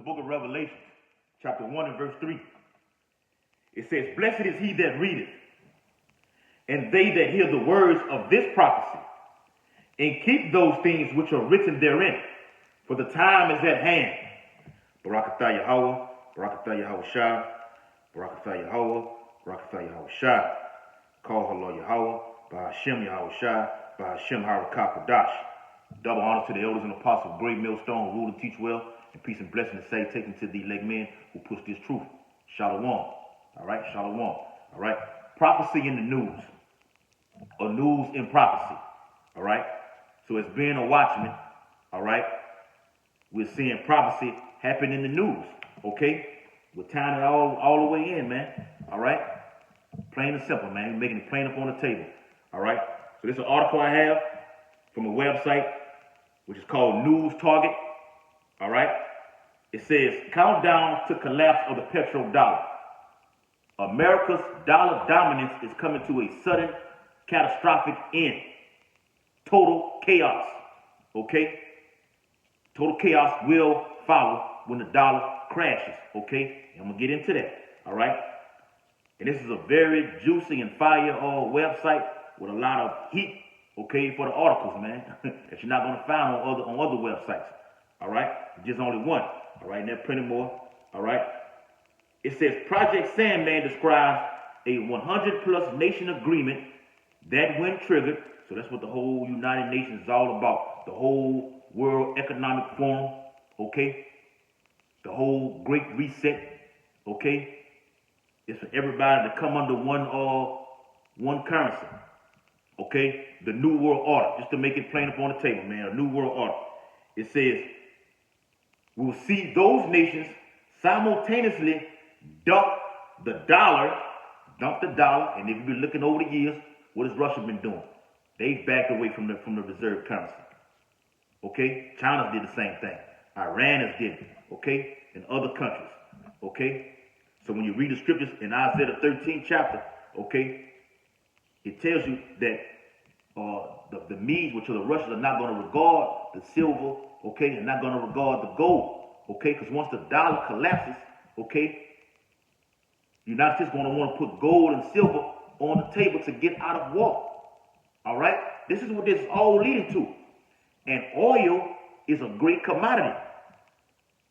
book of Revelation, chapter 1 and verse 3. It says, "Blessed is he that readeth, and they that hear the words of this prophecy, and keep those things which are written therein, for the time is at hand." Barakatah Yahweh, Barakatah Yahweh Shah, Barakatah Yahweh, Barakatah Yahweh Shah. Call Allah Yahweh, Bahashem Yahweh Shah, Bahashem Harakah Kadash. Double honor to the elders and apostles, great millstone, who rule and teach well, and peace and blessing to say, taken to thee leg men who push this truth. Shalom. All right, Shalom. All right. Prophecy in the news, or news in prophecy. All right. So as being a watchman, all right, we're seeing prophecy happen in the news. Okay, we're tying it all the way in, man. All right, plain and simple, man. We're making it plain up on the table. All right. So this is an article I have from a website which is called News Target. All right. It says, countdown to collapse of the petrodollar. America's dollar dominance is coming to a sudden, catastrophic end. Total chaos. Okay? Total chaos will follow when the dollar crashes. Okay? And I'm going to get into that. All right? And this is a very juicy and fire website with a lot of heat, okay, for the articles, man, that you're not going to find on other websites. All right? Just only one. All right? And there's plenty more. All right? It says Project Sandman describes a 100+ nation agreement that, when triggered, so that's what the whole United Nations is all about. The whole World Economic Forum, okay? The whole Great Reset, okay? It's for everybody to come under one currency, okay? The New World Order, just to make it plain up on the table, man. A New World Order. It says we'll see those nations simultaneously dump the dollar, and if you've been looking over the years, what has Russia been doing? They've backed away from the reserve currency. Okay? China did the same thing. Iran has did it. Okay? And other countries. Okay? So when you read the scriptures in Isaiah the 13th chapter, okay, it tells you that the Medes, which are the Russians, are not going to regard the silver, okay, and not going to regard the gold, okay, because once the dollar collapses, okay, the United States is going to want to put gold and silver on the table to get out of war. All right? This is what this is all leading to. And oil is a great commodity,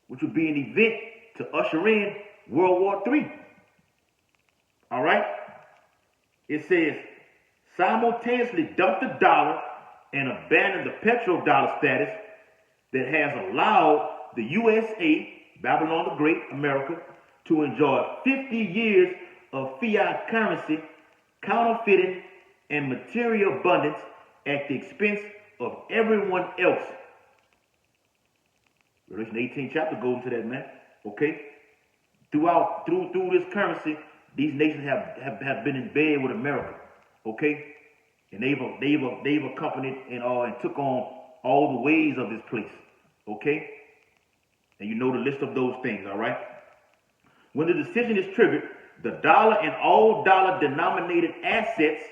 which would be an event to usher in World War III. All right? It says, simultaneously dump the dollar and abandon the petrodollar status that has allowed the USA, Babylon the Great, America, to enjoy 50 years of fiat currency, counterfeiting, and material abundance at the expense of everyone else. Revelation 18th chapter goes into that, man. Okay? Through this currency, these nations have been in bed with America. Okay? And they've accompanied and took on all the ways of this place. Okay? And you know the list of those things, all right? When the decision is triggered, the dollar and all dollar-denominated assets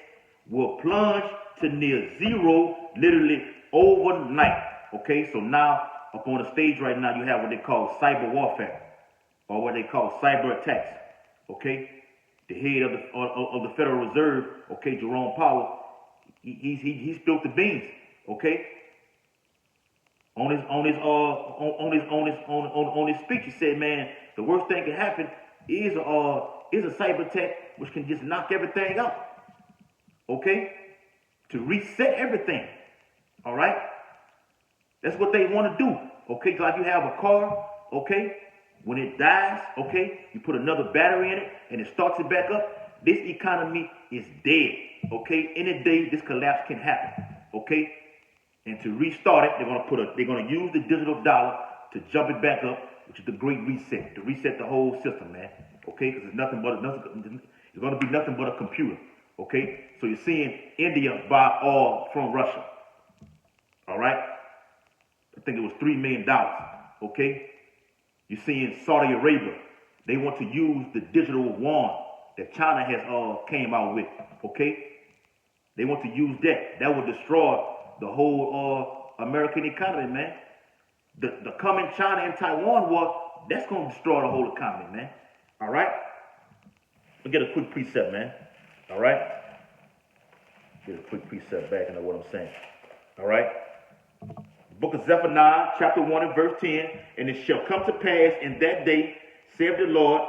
will plunge to near zero literally overnight. Okay, so now up on the stage right now, you have what they call cyber warfare, or what they call cyber attacks. Okay, the head of the Federal Reserve, okay, Jerome Powell, he spilled the beans. Okay, on his speech, he said, man, the worst thing that can happen is a cyber attack which can just knock everything out. Okay? To reset everything. All right? That's what they want to do. Okay? Like you have a car, okay? When it dies, okay, you put another battery in it and it starts it back up. This economy is dead. Okay? Any day this collapse can happen. Okay? And to restart it, they're gonna use the digital dollar to jump it back up, which is the Great Reset, to reset the whole system, man. Okay, because it's gonna be nothing but a computer. Okay, so you're seeing India buy oil from Russia. All right, I think it was $3 million. Okay, you're seeing Saudi Arabia. They want to use the digital yuan that China has came out with. Okay, they want to use that. That will destroy the whole American economy, man. The coming China and Taiwan war that's going to destroy the whole economy, man. All right? We'll get a quick precept, man. All right? Get a quick precept back into what I'm saying. All right? Book of Zephaniah, chapter 1 and verse 10. And it shall come to pass in that day, saith the Lord,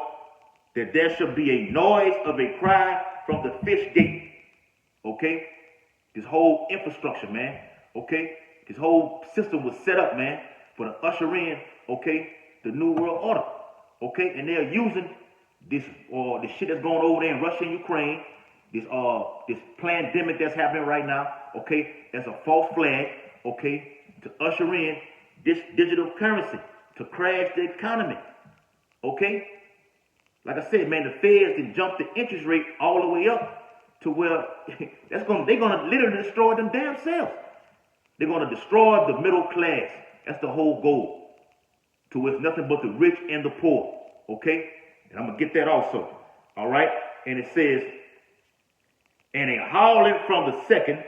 that there shall be a noise of a cry from the fish gate. Okay? This whole infrastructure, man. Okay? This whole system was set up, man, for to usher in, okay, the New World Order. Okay? And they're using this shit that's going over there in Russia and Ukraine, this pandemic that's happening right now, okay, as a false flag, okay, to usher in this digital currency to crash the economy. Okay? Like I said, man, the Feds can jump the interest rate all the way up to where they're gonna literally destroy them damn selves. They're gonna destroy the middle class. That's the whole goal. To where it's nothing but the rich and the poor. Okay? And I'm gonna get that also. All right? And it says, and a howling from the second,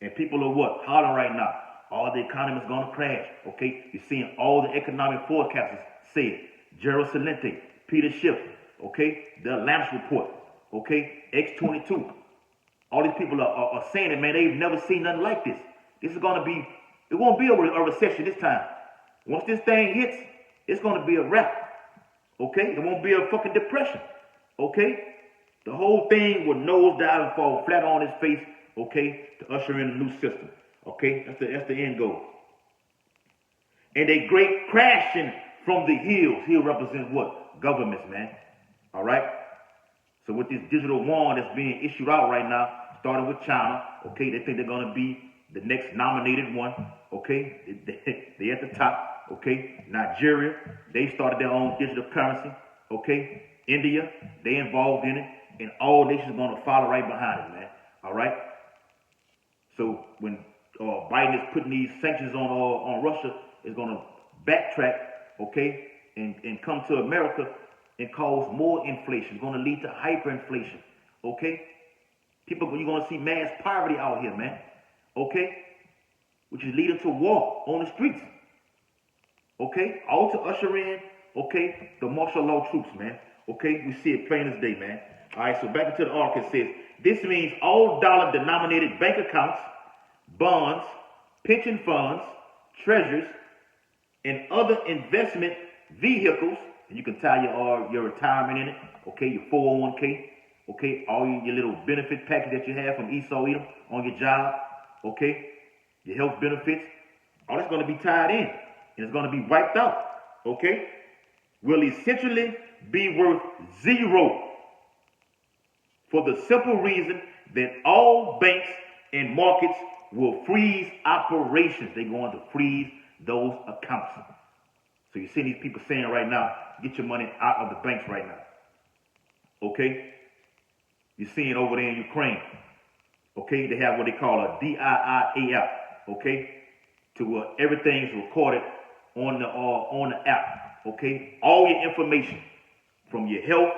and people are what? Hollering right now. All the economy is gonna crash. Okay? You're seeing all the economic forecasters say it. Gerald Celente, Peter Schiff, okay? The Lamps Report, okay? X22. All these people are saying it, man. They've never seen nothing like this. This is gonna be, it won't be a recession this time. Once this thing hits, it's gonna be a wrap. Okay? It won't be a fucking depression. Okay? The whole thing will nosedive and fall flat on its face, okay, to usher in a new system. Okay? That's the end goal. And a great crashing from the hills. Hill represents what? Governments, man. All right? So with this digital yuan that's being issued out right now, starting with China, okay, they think they're going to be the next nominated one, okay? They at the top, okay? Nigeria, they started their own digital currency, okay? India, they involved in it, and all nations are going to follow right behind it, man. All right? So when Biden is putting these sanctions on Russia, it's going to backtrack, okay, and come to America and cause more inflation. It's going to lead to hyperinflation, okay? You're going to see mass poverty out here, man, okay? Which is leading to war on the streets, okay? All to usher in, okay, the martial law troops, man, okay? We see it plain as day, man. All right, so back into the article, it says, this means all dollar-denominated bank accounts, bonds, pension funds, treasures, and other investment vehicles, and you can tie your retirement in it, okay, your 401k, okay, all your little benefit package that you have from Esau Edom on your job, okay, your health benefits, all that's going to be tied in, and it's going to be wiped out, okay, will essentially be worth zero for the simple reason that all banks and markets will freeze operations. They're going to freeze those accounts. So you see these people saying right now, get your money out of the banks right now. Okay? You're seeing over there in Ukraine. Okay? They have what they call a DIIA app. Okay? To where everything is recorded on the app. Okay? All your information, from your health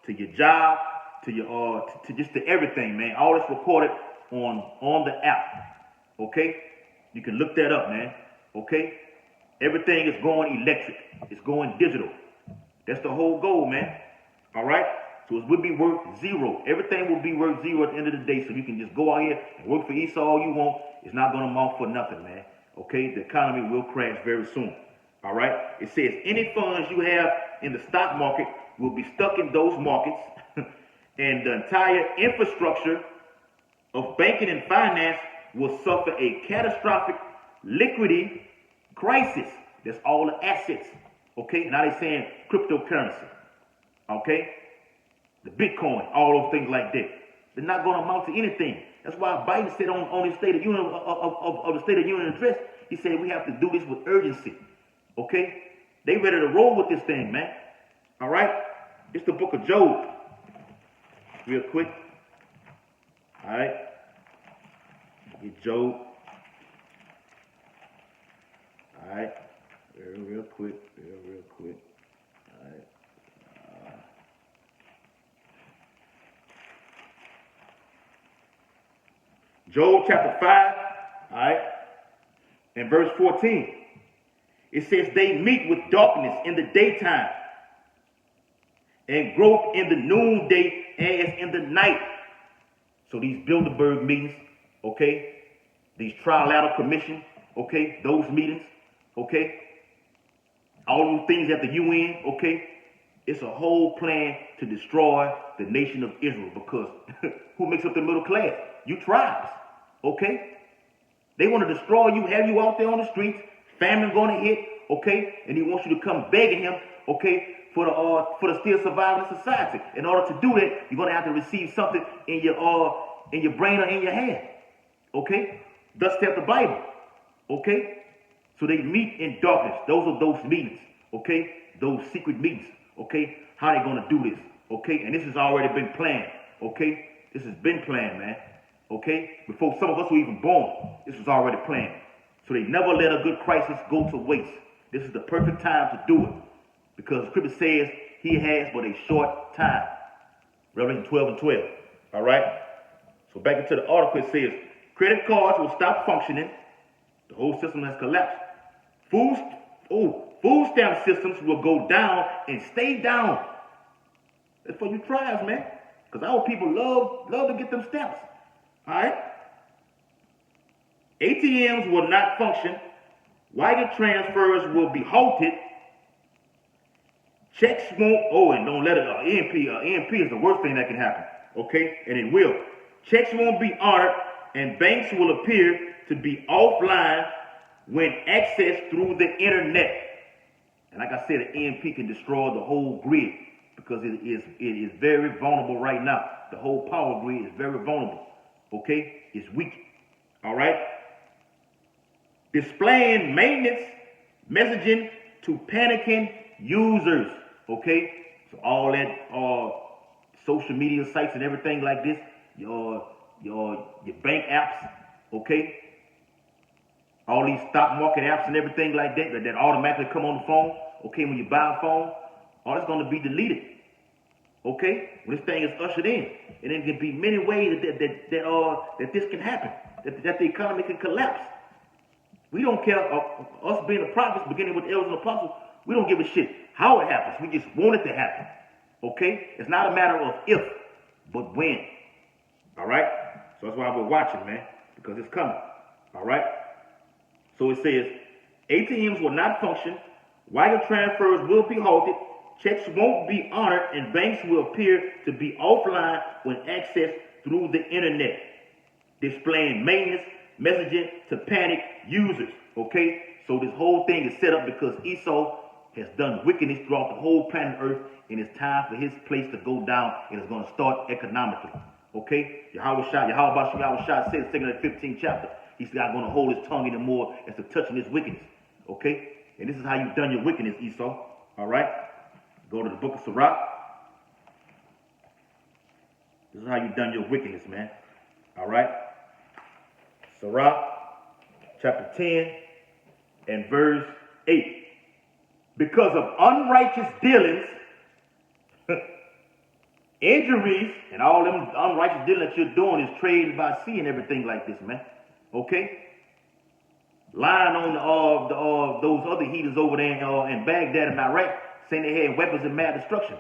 to your job to your to just to everything, man. All that's recorded on the app. Okay? You can look that up, man. Okay? Everything is going electric. It's going digital. That's the whole goal, man. All right? So it would be worth zero. Everything will be worth zero at the end of the day. So you can just go out here and work for Esau all you want. It's not going to amount for nothing, man. Okay? The economy will crash very soon. All right? It says any funds you have in the stock market will be stuck in those markets. And the entire infrastructure of banking and finance will suffer a catastrophic liquidity crisis. That's all the assets. Okay? Now they're saying cryptocurrency. Okay? The Bitcoin, all those things like that. They're not going to amount to anything. That's why Biden said on his State of Union of the State of Union address, he said we have to do this with urgency. Okay? They ready to roll with this thing, man. All right? It's the book of Job. Real quick. All right? Get Job. All right? Real quick. Real quick. All right? Job chapter 5, all right, and verse 14. It says they meet with darkness in the daytime and growth in the noonday as in the night. So these Bilderberg meetings, okay, these trilateral commission, okay, those meetings, okay, all those things at the UN, okay, it's a whole plan to destroy the nation of Israel because who makes up the middle class? You tribes, okay? They want to destroy you, have you out there on the streets, famine going to hit, okay? And he wants you to come begging him, okay, for the still surviving society. In order to do that, you're going to have to receive something in your brain or in your hand, okay? Thus saith the Bible, okay? So they meet in darkness. Those are those meetings, okay? Those secret meetings, okay? How they going to do this, okay? And this has already been planned, okay? This has been planned, man, okay? Before some of us were even born, this was already planned. So they never let a good crisis go to waste. This is the perfect time to do it because the scripture says he has but a short time. Revelation 12 and 12, all right? So back into the article, it says, credit cards will stop functioning. The whole system has collapsed. Food stamp systems will go down and stay down. That's for you tribes, man. Because our people love to get them stamps. All right? ATMs will not function. Wire transfers will be halted. Checks won't, and don't let it, EMP is the worst thing that can happen. Okay? And it will. Checks won't be honored and banks will appear to be offline when accessed through the internet. And like I said, an EMP can destroy the whole grid because it is very vulnerable right now. The whole power grid is very vulnerable. Okay? It's weak. All right? Displaying maintenance messaging to panicking users. Okay? So all that social media sites and everything like this, your bank apps, okay? All these stock market apps and everything like that automatically come on the phone, okay, when you buy a phone, all that's going to be deleted, okay, when this thing is ushered in. And there can be many ways that this can happen, that the economy can collapse. We don't care, us being the prophets, beginning with the elders and apostles, we don't give a shit how it happens. We just want it to happen, okay? It's not a matter of if, but when, all right? So that's why we're watching, man, because it's coming, all right? So it says, ATMs will not function, wire transfers will be halted, checks won't be honored, and banks will appear to be offline when accessed through the internet, displaying maintenance messaging to panic users, okay? So this whole thing is set up because Esau has done wickedness throughout the whole planet Earth, and it's time for his place to go down, and it's going to start economically, okay? Yahweh said in the 15th chapter, he's not going to hold his tongue anymore as to touching his wickedness, okay? And this is how you've done your wickedness, Esau, all right? Go to the book of Sirach. This is how you've done your wickedness, man, all right? Sirach, chapter 10 and verse 8. Because of unrighteous dealings, injuries, and all them unrighteous dealings that you're doing is trading by sea and everything like this, man. Okay? Lying on those other heathens over there in Baghdad and Iraq, saying they had weapons of mass destruction.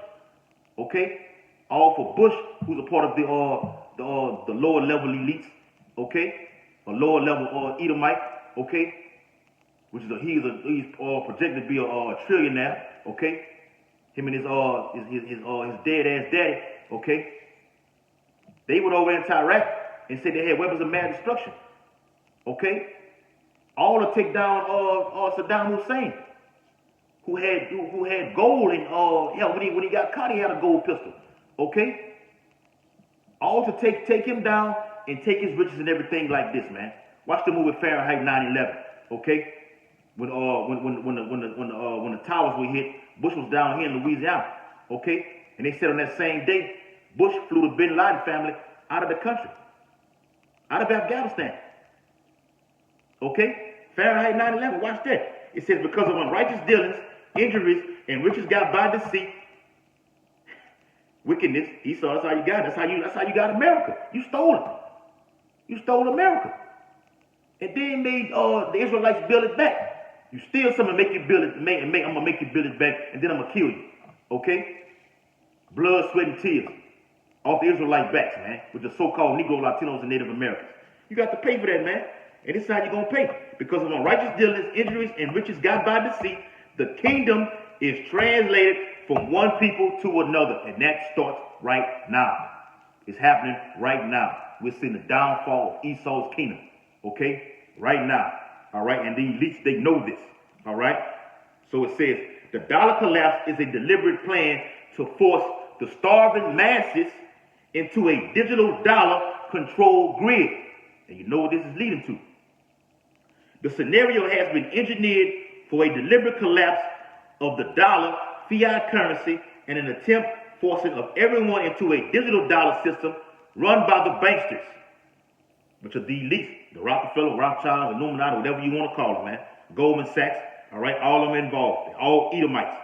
Okay? All for Bush, who's a part of the lower level elites. Okay? A lower level Edomite. Okay? Which is he's projected to be a trillionaire, okay? Him and his dead ass daddy, okay? They went over into Iraq and said they had weapons of mass destruction, okay? All to take down Saddam Hussein, who had gold and hell when he got caught he had a gold pistol, okay? All to take him down and take his riches and everything like this, man. Watch the movie Fahrenheit 9/11, okay? When the towers were hit, Bush was down here in Louisiana, okay? And they said on that same day, Bush flew the Bin Laden family out of the country, out of Afghanistan, okay? Fahrenheit 9/11, watch that. It says because of unrighteous dealings, injuries, and riches got by deceit, wickedness, Esau, that's how you got it. That's how you got America. You stole it. You stole America. And then made the Israelites build it back. You steal something, make you build it, I'm gonna make you build it back, and then I'm gonna kill you. Okay? Blood, sweat, and tears off the Israelite backs, man, with the so-called Negro, Latinos, and Native Americans. You got to pay for that, man. And this is how you're gonna pay. Because of unrighteous dealings, injuries, and riches got by deceit, the kingdom is translated from one people to another, and that starts right now. It's happening right now. We're seeing the downfall of Esau's kingdom. Okay? Right now. All right? And the elites, they know this. All right? So it says, the dollar collapse is a deliberate plan to force the starving masses into a digital dollar controlled grid. And you know what this is leading to. The scenario has been engineered for a deliberate collapse of the dollar fiat currency and an attempt forcing of everyone into a digital dollar system run by the banksters, which are the elites, the Rockefeller, Rothschild, Illuminati, whatever you want to call them, man. Goldman Sachs, all right, all of them involved. They're all Edomites.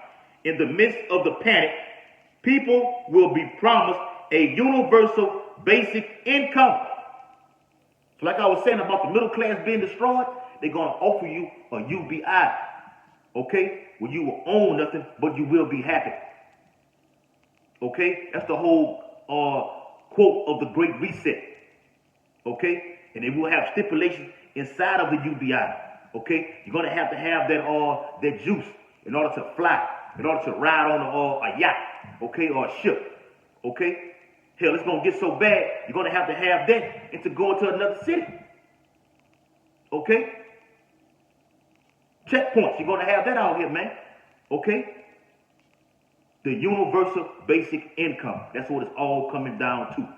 In the midst of the panic, people will be promised a universal basic income. So like I was saying about the middle class being destroyed, they're going to offer you a UBI, okay? Where you will own nothing, but you will be happy. Okay? That's the whole quote of the Great Reset. Okay? And they will have stipulations inside of the UBI. Okay? You're going to have that juice in order to fly, in order to ride on a yacht, okay, or a ship. Okay? Hell, it's going to get so bad, you're going to have that and to go into another city. Okay? Checkpoints, you're going to have that out here, man. Okay? The universal basic income. That's what it's all coming down to.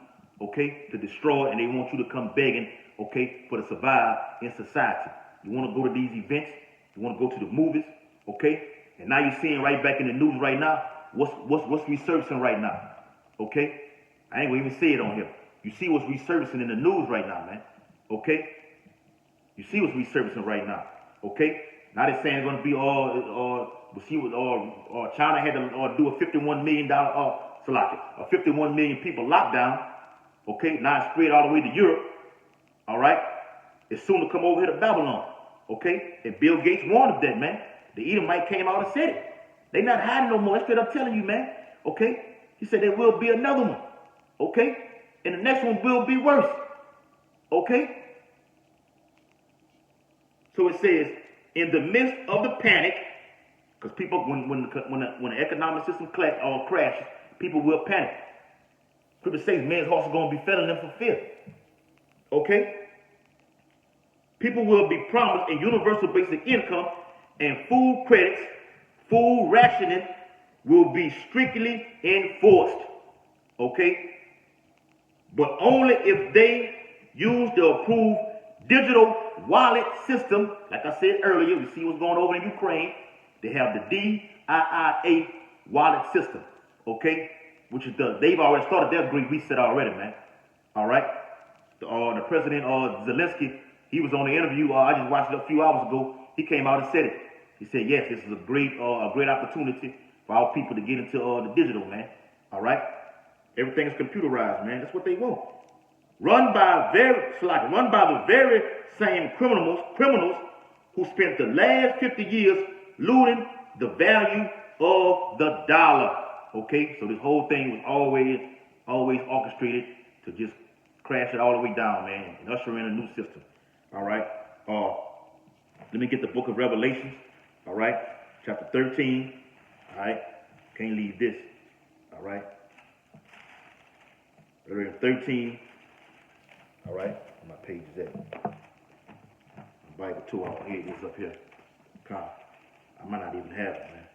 Okay? To destroy, and they want you to come begging, okay, for to survive in society. You want to go to these events, you want to go to the movies, okay? And now you're seeing right back in the news right now, what's resurfacing right now. Okay? I ain't gonna even say it on here. You see what's resurfacing in the news right now, man. Okay? You see what's resurfacing right now. Okay? Now they're saying it's gonna be China had to do a $51 million a 51 million people lockdown. Okay, now it's spread all the way to Europe. All right, it's soon to come over here to Babylon. Okay, and Bill Gates warned of that, man. The Edomite came out and said it. They not hiding no more. That's what I'm telling you, man. Okay, he said there will be another one. Okay, and the next one will be worse. Okay, so it says in the midst of the panic, because people, when the economic system crashes, people will panic. Scripture says man's hearts are going to be fed in them for fear. Okay? People will be promised a universal basic income, and food credits, food rationing will be strictly enforced. Okay? But only if they use the approved digital wallet system. Like I said earlier, you see what's going on over in Ukraine. They have the DIIA wallet system. Okay? Which is they've already started their Great Reset already, man. All right? The President Zelensky, he was on the interview. I just watched it a few hours ago. He came out and said it. He said, yes, this is a great opportunity for our people to get into the digital, man. All right? Everything is computerized, man. That's what they want. Run by the very same criminals who spent the last 50 years looting the value of the dollar. Okay, so this whole thing was always orchestrated to just crash it all the way down, man, and usher in a new system. All right. Let me get the book of Revelations. All right, chapter 13. All right, can't leave this. All right. Revelation 13. All right, where my page is at. Bible 2. Here it is up here. I might not even have it, man.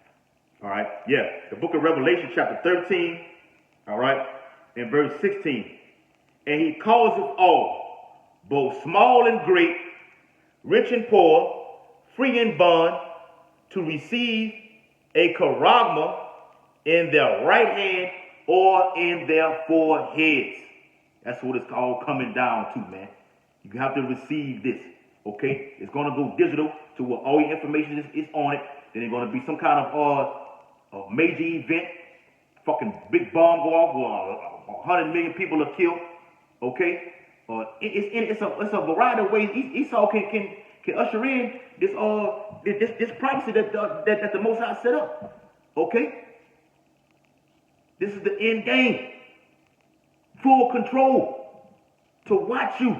All right, yeah, the book of Revelation, chapter 13, all right, in verse 16. And he causeth all, both small and great, rich and poor, free and bond, to receive a charagma in their right hand or in their foreheads. That's what it's all coming down to, man. You have to receive this, okay? It's going to go digital to where all your information is on it. Then there's going to be some kind of a major event, fucking big bomb go off where 100 million people are killed. Okay, it's a variety of ways. Esau can can usher in this prophecy that the Most High set up. Okay? This is the end game. Full control to watch you.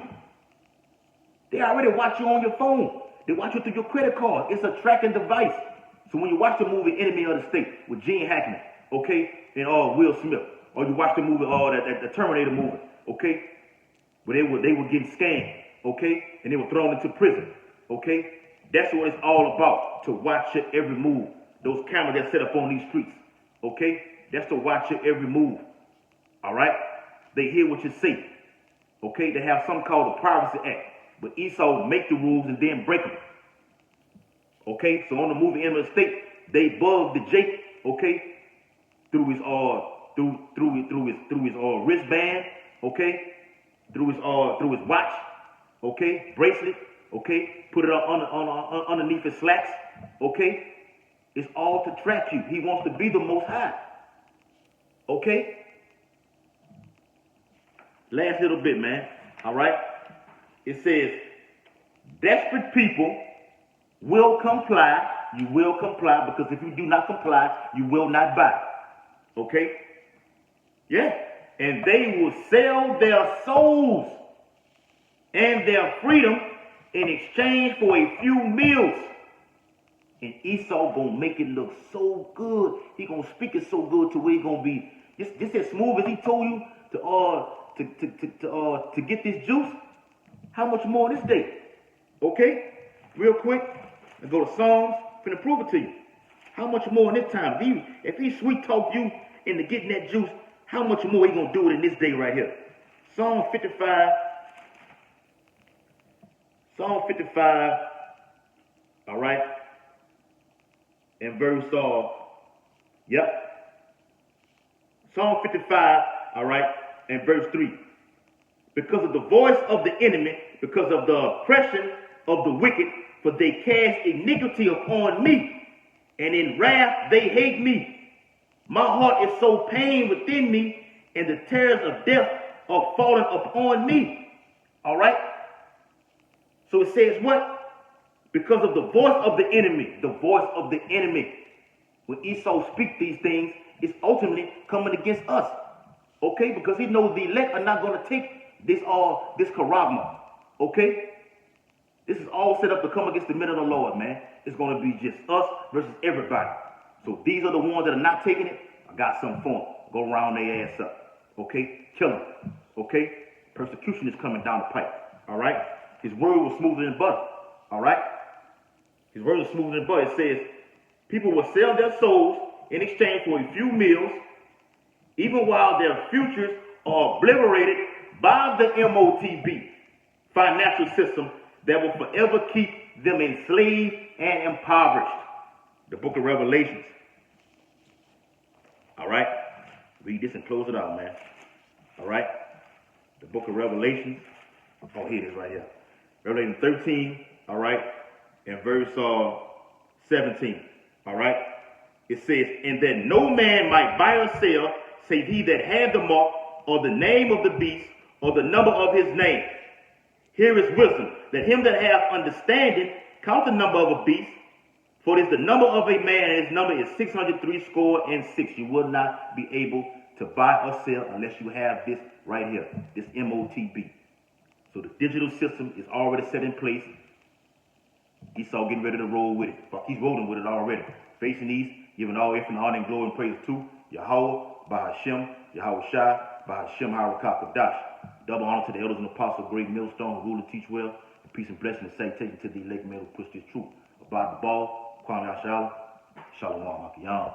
They already watch you on your phone. They watch you through your credit card. It's a tracking device. So when you watch the movie Enemy of the State with Gene Hackman, okay, and Will Smith, or you watch the movie, the Terminator movie, okay, where they were getting scammed, okay, and they were thrown into prison, okay. That's what it's all about, to watch your every move. Those cameras that set up on these streets, okay, that's to watch your every move. All right, they hear what you say, okay. They have something called the Privacy Act, but Esau make the rules and then break them. Okay, so on the movie Enemy of the State, they bugged the Jake, okay, through his wristband, okay, through his watch, okay, bracelet, okay, put it underneath his slacks, okay. It's all to track you. He wants to be the Most High, okay. Last little bit, man. All right. It says, desperate people will comply. You will comply, because if you do not comply, you will not buy. Okay? Yeah. And they will sell their souls and their freedom in exchange for a few meals. And Esau gonna make it look so good. He gonna speak it so good to where he gonna be just as smooth as he told you to get this juice. How much more this day? Okay? Real quick, and go to Psalms. I'm finna prove it to you. How much more in this time? If he sweet talk you into getting that juice, how much more he gonna do it in this day right here? Psalm 55. Psalm 55. All right. And verse Psalm 55. All right. And verse 3. Because of the voice of the enemy, because of the oppression of the wicked, for they cast iniquity upon me, and in wrath they hate me. My heart is so pained within me, and the terrors of death are fallen upon me. All right? So it says what? Because of the voice of the enemy, when Esau speaks these things, it's ultimately coming against us. Okay? Because he knows the elect are not going to take this charagma. Okay? This is all set up to come against the men of the Lord, man. It's going to be just us versus everybody. So these are the ones that are not taking it. I got something for them. Go round their ass up. Okay? Kill them. Okay? Persecution is coming down the pipe. All right? His word was smoother than butter. All right? His word was smoother than butter. It says, people will sell their souls in exchange for a few meals, even while their futures are obliterated by the MOTB financial system that will forever keep them enslaved and impoverished. The book of Revelations. All right? Read this and close it out, man. All right? The book of Revelations. Oh, here it is right here. Revelation 13, all right, and verse 17. All right? It says, and that no man might buy or sell, save he that had the mark, or the name of the beast, or the number of his name. Here is wisdom, that him that hath understanding count the number of a beast, for it is the number of a man, and his number is 666. You will not be able to buy or sell unless you have this right here, this MOTB. So the digital system is already set in place. Esau getting ready to roll with it. He's rolling with it already. Facing east, giving all effort and honor and glory and praise to Yahweh, Bahashem, Yahweh Shai, Bahashem, Harakah Kadash. Double honor to the elders and apostles, great millstone, who rule and teach well. And peace and blessing and salutation to the elect men who push this truth. About the ball, Kwame Ashala, Shalom Makiyam.